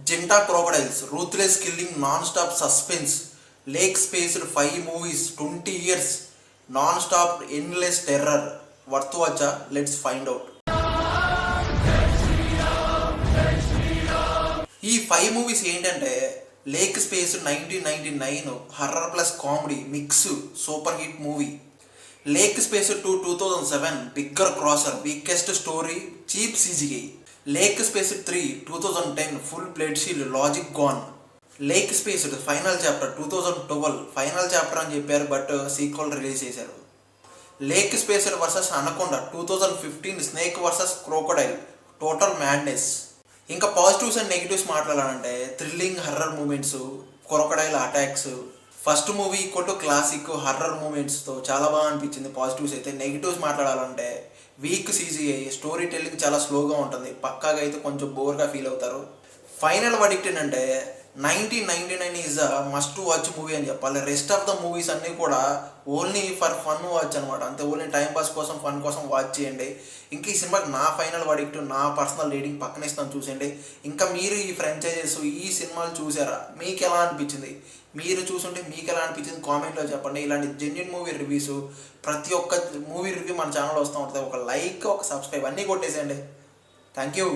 Zinta crocodiles, ruthless killing, non stop suspense, Lake Placid 5 movies, 20 years, non stop endless terror. Worth వచ్చా? Let's find out. ఈ 5 movies ఏంటంటే Lake స్పేస్ 1999 horror plus comedy mix super hit movie. Lake స్పేస్ 2007 bigger crosser weakest story cheap CGI. Lake స్పేస్ 3 2010 full blood shield logic gone. Lake స్పేస్ final chapter 2012 final chapter అని చెప్పారు but sequel release చేశారు. Lake స్పేస్ versus anaconda 2015 snake versus crocodile total madness. ఇంకా positives and negatives మాట్లాడాలంటే thrilling horror moments, crocodile attacks. First movie equal classic horror మూమెంట్స్తో చాలా బాగా అనిపించింది పాజిటివ్స్ అయితే. నెగిటివ్స్ మాట్లాడాలంటే వీక్ సీజీఐ, స్టోరీ టెల్లింగ్ చాలా స్లోగా ఉంటుంది, పక్కాగా అయితే కొంచెం బోర్గా ఫీల్ అవుతారు. ఫైనల్ వర్డిక్ట్ ఏంటంటే 1999 is a must watch movie అని చెప్పాలి. రెస్ట్ ఆఫ్ ద మూవీస్ అన్నీ కూడా ఓన్లీ ఫర్ ఫన్ వాచ్ అనమాట, అంతే. ఓన్లీ టైం పాస్ కోసం ఫన్ కోసం వాచ్ చేయండి. ఇంకా ఈ సినిమాకి నా ఫైనల్ వర్డిక్ట్, నా పర్సనల్ రేటింగ్ పక్కన ఇస్తాను చూసేయండి. ఇంకా మీరు ఈ ఫ్రాంచైజెస్ ఈ సినిమాలు చూసారా? మీకు ఎలా అనిపించింది? మీరు చూసుంటే మీకు ఎలా అనిపించింది కామెంట్లో చెప్పండి. ఇలాంటి జెన్యున్ మూవీ రివ్యూస్, ప్రతి ఒక్క మూవీ రివ్యూ మన ఛానల్ వస్తూ ఉంటుంది. ఒక లైక్, ఒక సబ్స్క్రైబ్ అన్నీ కొట్టేసేయండి. Thank you.